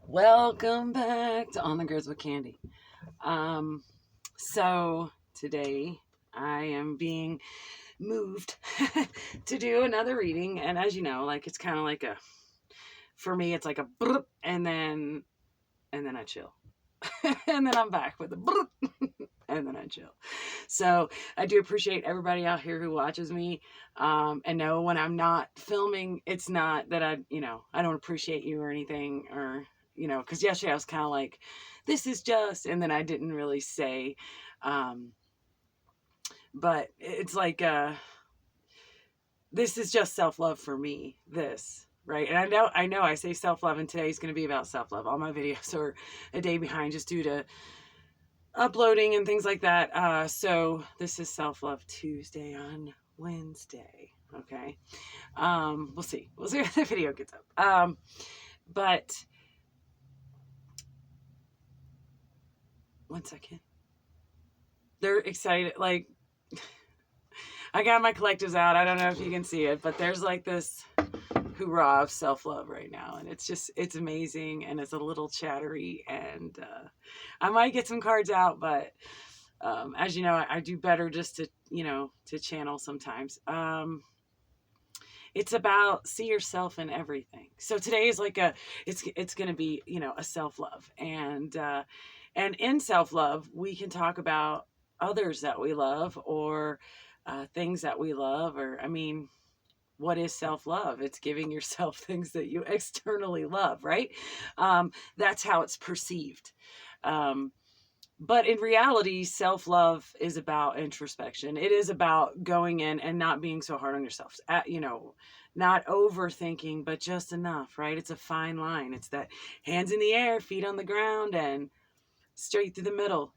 Welcome back to On the Girls with Kandi. So today I am being moved to do another reading, and as you know, like it's kind of like for me, it's like a brrp, and then I chill, and then I'm back with a brrp, and then I chill. So I do appreciate everybody out here who watches me, and know when I'm not filming, it's not that I don't appreciate you or anything, or because yesterday I was kind of like, this is just, and then I didn't really say, but it's like, this is just self-love for me, right? And I know I say self-love, and today's going to be about self-love. All my videos are a day behind just due to uploading and things like that. So this is Self-Love Tuesday on Wednesday. Okay. We'll see when the video gets up. But one second. They're excited. Like, I got my collectives out. I don't know if you can see it, but there's like this hoorah of self-love right now, and it's amazing, and it's a little chattery, and I might get some cards out, but as you know, I do better just to channel sometimes. It's about see yourself in everything. So today is like it's going to be, a self-love, and in self-love, we can talk about others that we love, or things that we love, or, what is self-love? It's giving yourself things that you externally love, right? That's how it's perceived. But in reality, self-love is about introspection. It is about going in and not being so hard on yourself. Not overthinking, but just enough, right? It's a fine line. It's that hands in the air, feet on the ground, and straight through the middle,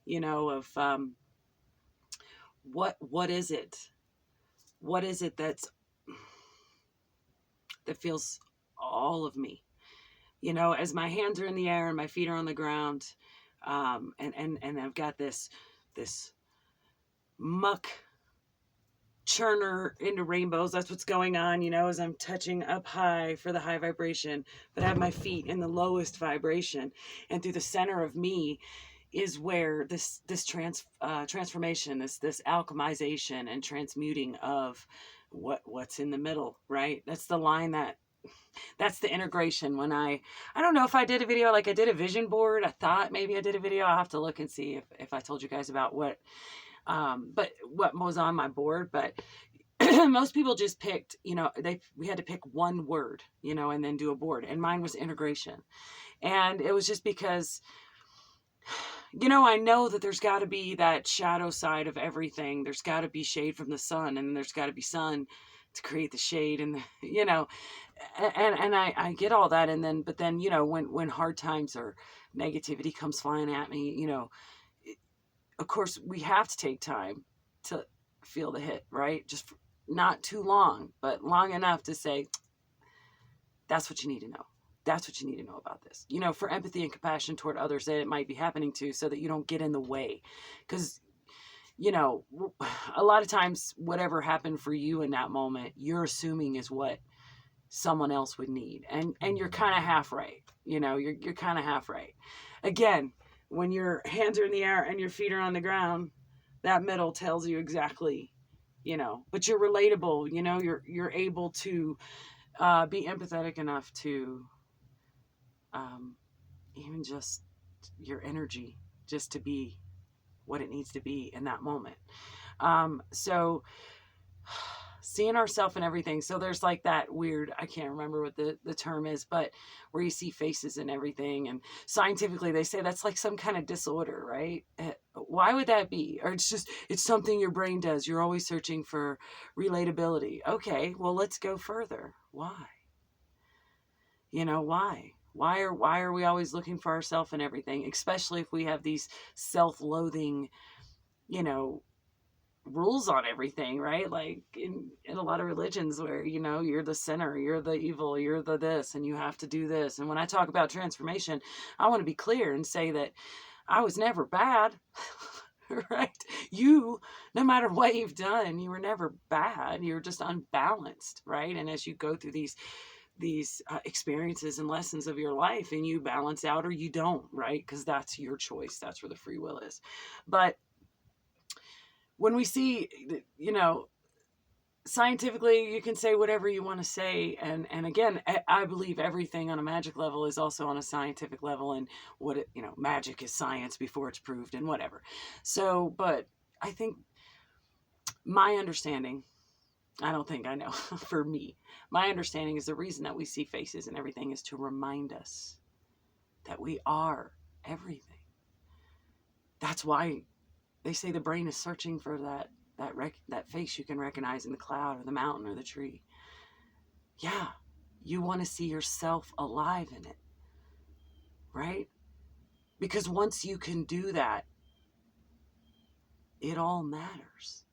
of what is it? What is it that feels all of me? As my hands are in the air and my feet are on the ground, and I've got this muck churner into rainbows. That's what's going on, as I'm touching up high for the high vibration, but I have my feet in the lowest vibration, and through the center of me is where this transformation, this alchemization and transmuting of what's in the middle, right? That's the line that's the integration. When I don't know if I did a video, like I did a vision board. I thought maybe I did a video. I'll have to look and see if I told you guys about what was on my board. But most people just picked, we had to pick one word, and then do a board. And mine was integration. And it was just because, I know that there's got to be that shadow side of everything. There's got to be shade from the sun, and there's got to be sun to create the shade, and and I get all that. And then, but then, when hard times or negativity comes flying at me, of course we have to take time to feel the hit, right? Just not too long, but long enough to say, that's what you need to know. That's what you need to know about this, for empathy and compassion toward others that it might be happening to, so that you don't get in the way. Because, a lot of times, whatever happened for you in that moment, you're assuming is what someone else would need. And you're kind of half right. You're kind of half right. Again, when your hands are in the air and your feet are on the ground, that middle tells you exactly, but you're relatable, you're able to be empathetic enough to even just your energy just to be what it needs to be in that moment. So seeing ourselves in everything. So there's like that weird, I can't remember what the term is, but where you see faces and everything. And scientifically, they say that's like some kind of disorder, right? Why would that be? Or it's something your brain does. You're always searching for relatability. Okay, well, let's go further. Why? Why? Why are we always looking for ourselves in everything? Especially if we have these self-loathing, rules on everything, right? Like in a lot of religions where, you're the sinner, you're the evil, you're the this, and you have to do this. And when I talk about transformation, I want to be clear and say that I was never bad, right? No matter what you've done, you were never bad. You were just unbalanced, right? And as you go through these these experiences and lessons of your life, and you balance out or you don't, right? Because that's your choice. That's where the free will is. But when we see, scientifically, you can say whatever you want to say, and again, I believe everything on a magic level is also on a scientific level, and magic is science before it's proved, and whatever. So, but I think my understanding, I don't think I know, for me, my understanding is the reason that we see faces and everything is to remind us that we are everything. That's why they say the brain is searching for that face you can recognize in the cloud or the mountain or the tree. Yeah, you want to see yourself alive in it, right? Because once you can do that, it all matters.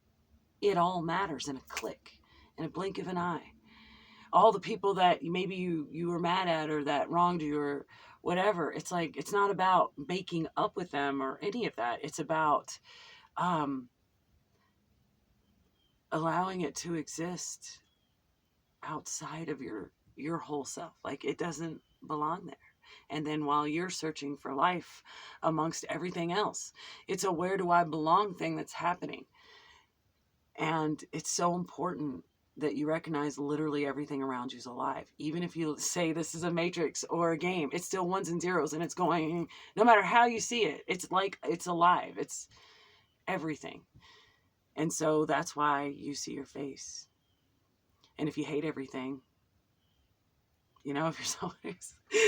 It all matters in a click, in a blink of an eye. All the people that maybe you were mad at or that wronged you or whatever, it's like, it's not about making up with them or any of that. It's about allowing it to exist outside of your whole self. Like, it doesn't belong there. And then while you're searching for life amongst everything else, it's a where do I belong thing that's happening. And it's so important that you recognize literally everything around you is alive. Even if you say this is a matrix or a game, it's still ones and zeros, and it's going, no matter how you see it, it's like, it's alive. It's everything. And so that's why you see your face. And if you hate everything, if you're someone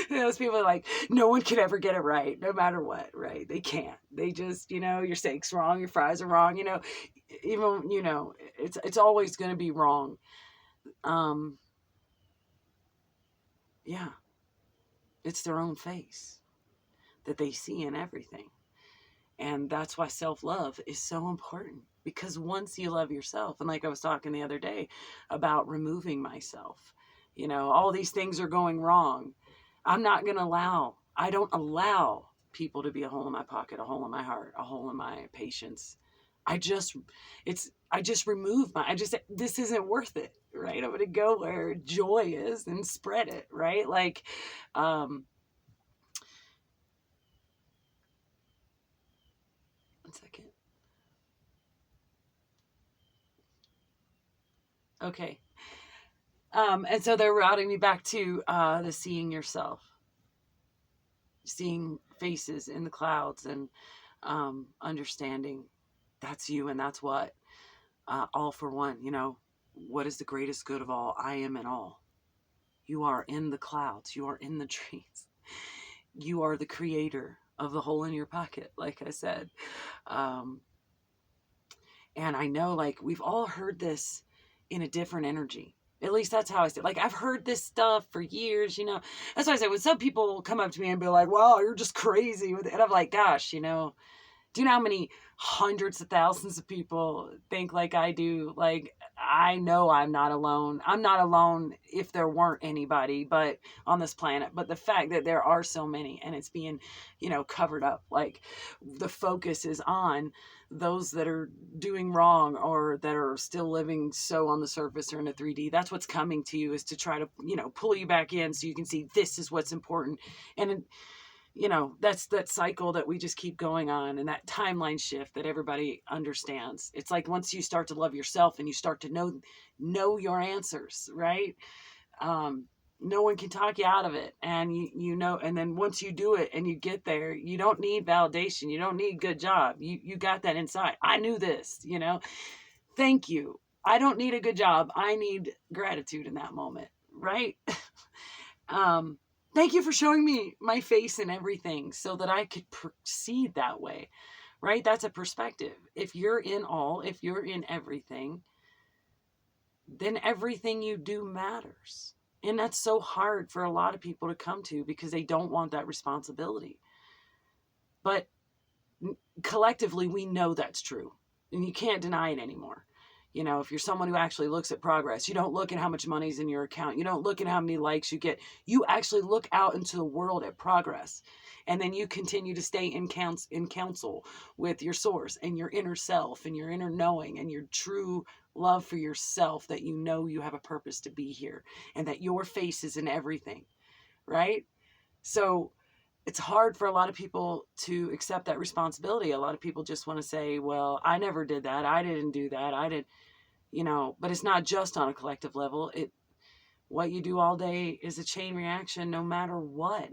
those people are like, no one could ever get it right, no matter what, right? They can't. They just, your steak's wrong, your fries are wrong, even, it's always going to be wrong. Yeah, it's their own face that they see in everything. And that's why self-love is so important, because once you love yourself, and like I was talking the other day about removing myself, all these things are going wrong. I don't allow people to be a hole in my pocket, a hole in my heart, a hole in my patience. I just remove this isn't worth it, right? I'm going to go where joy is and spread it, right? Like, one second. Okay. And so they're routing me back to the seeing yourself, seeing faces in the clouds, and understanding that's you and that's what, all for one. What is the greatest good of all? I am in all. You are in the clouds. You are in the trees. You are the creator of the hole in your pocket, like I said. And I know, like, we've all heard this in a different energy. At least that's how I say it. Like, I've heard this stuff for years, That's why I say, when some people come up to me and be like, wow, you're just crazy with it. And I'm like, gosh, do you know how many hundreds of thousands of people think like I do? Like, I know I'm not alone. I'm not alone if there weren't anybody but on this planet. But the fact that there are so many, and it's being, covered up, like, the focus is on those that are doing wrong or that are still living so on the surface or in a 3D. That's what's coming to you, is to try to, pull you back in so you can see this is what's important. And that's that cycle that we just keep going on, and that timeline shift that everybody understands. It's like, once you start to love yourself and you start to know your answers, right? No one can talk you out of it. And and then once you do it and you get there, you don't need validation. You don't need good job. You got that inside. I knew this, thank you. I don't need a good job. I need gratitude in that moment. Right. Thank you for showing me my face and everything so that I could proceed that way, right? That's a perspective. If you're in all, if you're in everything, then everything you do matters. And that's so hard for a lot of people to come to, because they don't want that responsibility. But collectively, we know that's true, and you can't deny it anymore. You know, if you're someone who actually looks at progress, you don't look at how much money's in your account. You don't look at how many likes you get. You actually look out into the world at progress. And then you continue to stay in counsel with your source and your inner self and your inner knowing and your true love for yourself, that you know you have a purpose to be here and that your face is in everything, right? So it's hard for a lot of people to accept that responsibility. A lot of people just want to say, well, I never did that. I didn't do that. I did, you know, but it's not just on a collective level. What you do all day is a chain reaction, no matter what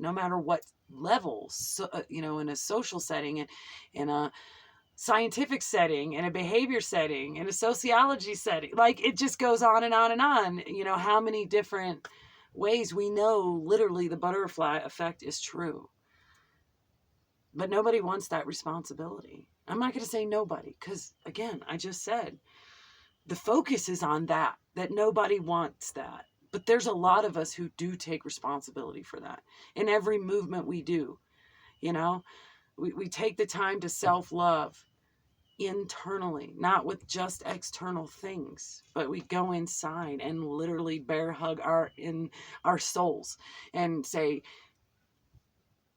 level. So, you know, in a social setting, in a scientific setting, in a behavior setting, in a sociology setting, like it just goes on and on and on. You know, how many different ways we know literally the butterfly effect is true. But nobody wants that responsibility. I'm not going to say nobody, because again, I just said the focus is on that nobody wants that. But there's a lot of us who do take responsibility for that in every movement we do. You know, we take the time to self-love internally, not with just external things, but we go inside and literally bear hug our souls and say,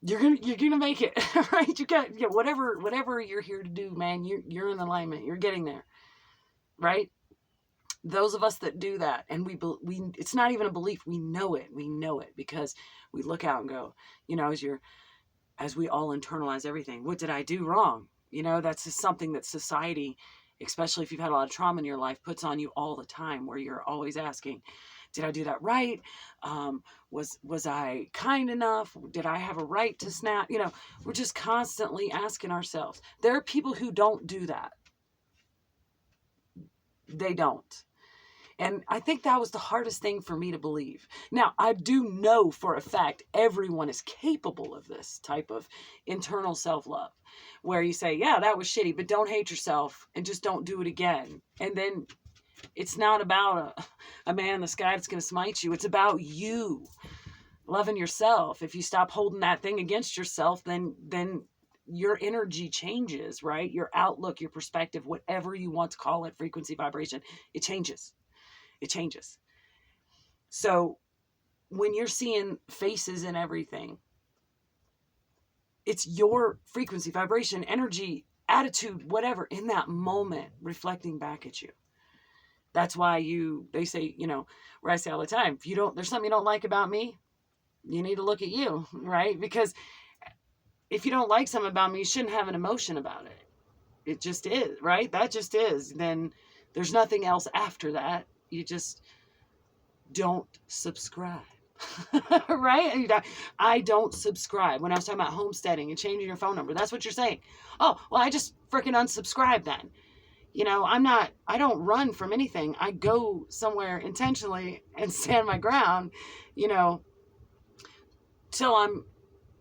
you're gonna make it, right? You got, whatever you're here to do, man. You're in alignment. You're getting there, right? Those of us that do that, and we it's not even a belief. We know it because we look out and go, you know, as we all internalize everything. What did I do wrong? You know, that's just something that society, especially if you've had a lot of trauma in your life, puts on you all the time, where you're always asking, did I do that right? Was I kind enough? Did I have a right to snap? You know, we're just constantly asking ourselves. There are people who don't do that. They don't. And I think that was the hardest thing for me to believe. Now, I do know for a fact everyone is capable of this type of internal self-love, where you say, yeah, that was shitty, but don't hate yourself and just don't do it again. And then it's not about a man in the sky that's going to smite you. It's about you loving yourself. If you stop holding that thing against yourself, then your energy changes, right? Your outlook, your perspective, whatever you want to call it, frequency, vibration, it changes. It changes. So when you're seeing faces and everything, it's your frequency, vibration, energy, attitude, whatever, in that moment reflecting back at you. That's why they say, you know, where I say all the time, if there's something you don't like about me, you need to look at you, right? Because if you don't like something about me, you shouldn't have an emotion about it. It just is, right? That just is. Then there's nothing else after that. You just don't subscribe, right? I don't subscribe. When I was talking about homesteading and changing your phone number, that's what you're saying. Oh, well, I just freaking unsubscribe then. You know, I don't run from anything. I go somewhere intentionally and stand my ground, you know, till I'm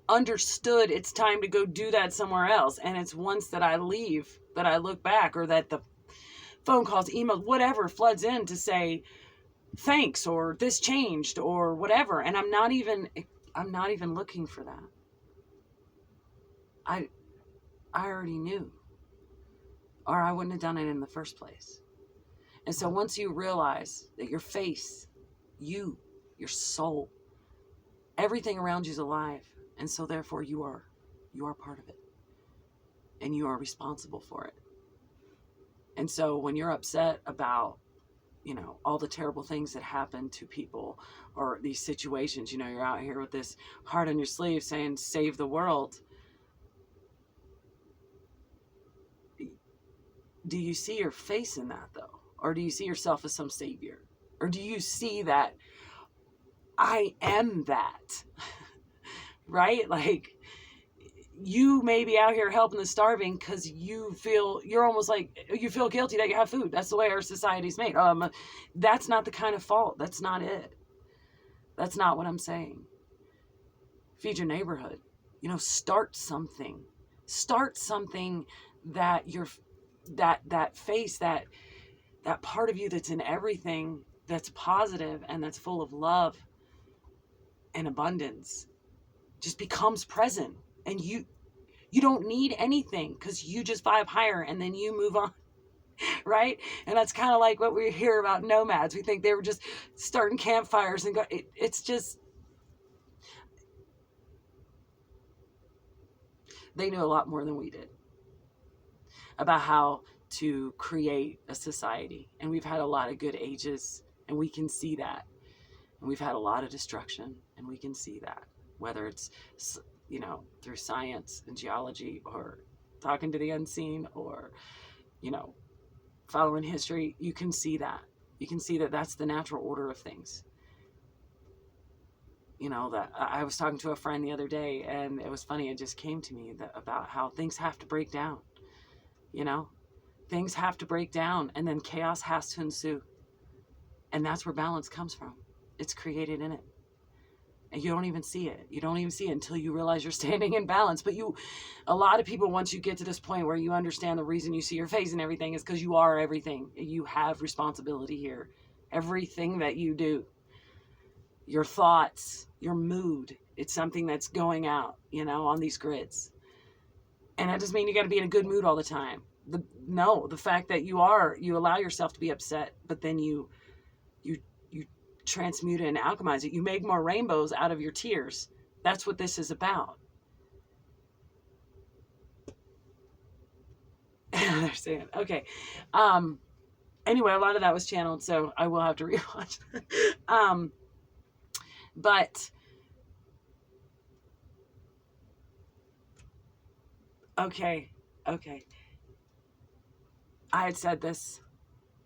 understood it's time to go do that somewhere else. And it's once that I leave that I look back, or that the phone calls, emails, whatever floods in to say thanks, or this changed, or whatever. And I'm not even looking for that. I already knew, or I wouldn't have done it in the first place. And so once you realize that your face, your soul, everything around you is alive, and so therefore you are part of it, and you are responsible for it. And so when you're upset about, you know, all the terrible things that happen to people, or these situations, you know, you're out here with this heart on your sleeve saying, save the world. Do you see your face in that, though? Or do you see yourself as some savior? Or do you see that I am that, right? Like, you may be out here helping the starving because you feel guilty that you have food. That's the way our society's made. That's not the kind of fault. That's not it. That's not what I'm saying. Feed your neighborhood. You know, start something. Start something that that face, that part of you that's in everything, that's positive and that's full of love and abundance, just becomes present. And you don't need anything, because you just vibe higher and then you move on, right? And that's kind of like what we hear about nomads. We think they were just starting campfires and it's just, they knew a lot more than we did about how to create a society. And we've had a lot of good ages, and we can see that. And we've had a lot of destruction, and we can see that, whether it's, you know, through science and geology, or talking to the unseen, or, you know, following history. You can see that. You can see that that's the natural order of things. You know, that I was talking to a friend the other day, and it was funny. It just came to me about how things have to break down. You know, things have to break down, and then chaos has to ensue. And that's where balance comes from. It's created in it. And you don't even see it. You don't even see it until you realize you're standing in balance. But a lot of people, once you get to this point where you understand the reason you see your face and everything is because you are everything. You have responsibility here. Everything that you do, your thoughts, your mood, it's something that's going out, you know, on these grids. And that doesn't mean you got to be in a good mood all the time. The fact that you allow yourself to be upset, but then you transmute it and alchemize it. You make more rainbows out of your tears. That's what this is about. They're saying, okay. Anyway, a lot of that was channeled, so I will have to rewatch. But okay. I had said this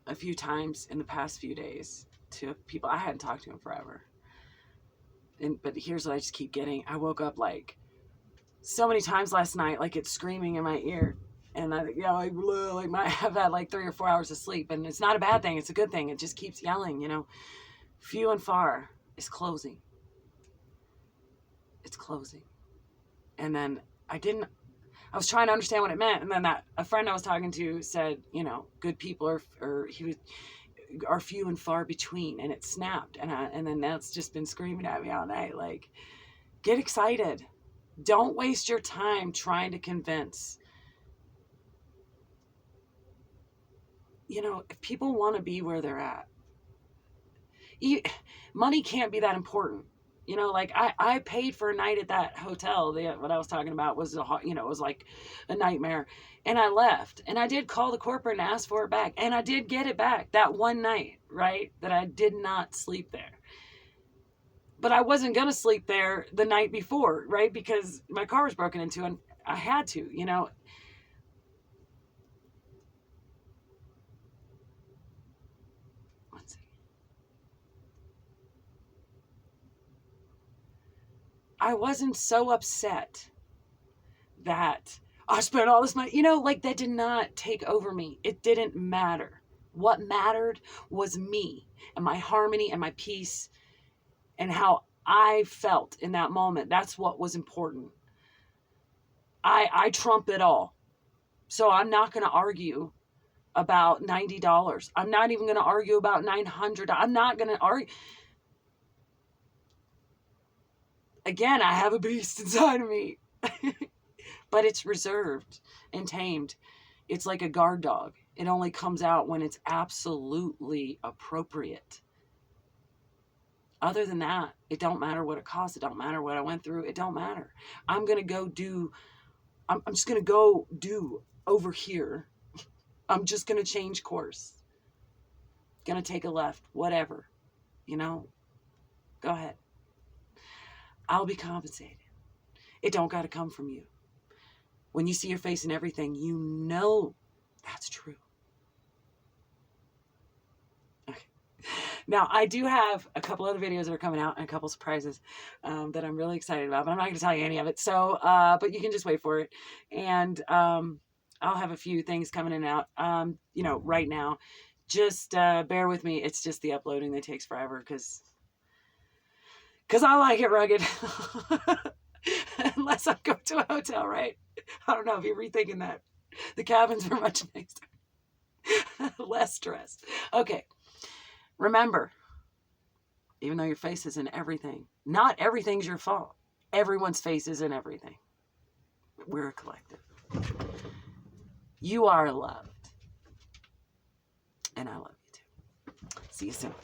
a few times in the past few days to people. I hadn't talked to him forever. But here's what I just keep getting. I woke up like so many times last night, like it's screaming in my ear. And I've had like 3 or 4 hours of sleep, and it's not a bad thing. It's a good thing. It just keeps yelling, you know. Few and far is closing. It's closing. And then I was trying to understand what it meant. And then a friend I was talking to said, you know, good people are few and far between, and it snapped. And then that's just been screaming at me all night. Like, get excited. Don't waste your time trying to convince. You know, if people want to be where they're at, money can't be that important. You know, like I paid for a night at that hotel. What I was talking about was, it was like a nightmare. And I left. And I did call the corporate and ask for it back. And I did get it back that one night, right? That I did not sleep there. But I wasn't going to sleep there the night before, right? Because my car was broken into and I had to, you know. Let's see. I wasn't so upset that I spent all this money, you know, like that did not take over me. It didn't matter. What mattered was me and my harmony and my peace and how I felt in that moment. That's what was important. I trump it all. So I'm not going to argue about $90. I'm not even going to argue about $900. I'm not going to argue. Again, I have a beast inside of me. But it's reserved and tamed. It's like a guard dog. It only comes out when it's absolutely appropriate. Other than that, it don't matter what it costs. It don't matter what I went through. It don't matter. I'm just going to go do over here. I'm just going to change course. Going to take a left, whatever, you know, go ahead. I'll be compensated. It don't got to come from you. When you see your face and everything, you know that's true. Okay. Now, I do have a couple other videos that are coming out and a couple surprises that I'm really excited about, but I'm not going to tell you any of it. So, but you can just wait for it. And I'll have a few things coming in and out, you know, right now. Just bear with me. It's just the uploading that takes forever because I like it rugged. Unless I go to a hotel, right? I don't know if you're rethinking that. The cabins are much nicer. Less stress. Okay. Remember, even though your face is in everything, not everything's your fault. Everyone's face is in everything. We're a collective. You are loved. And I love you too. See you soon.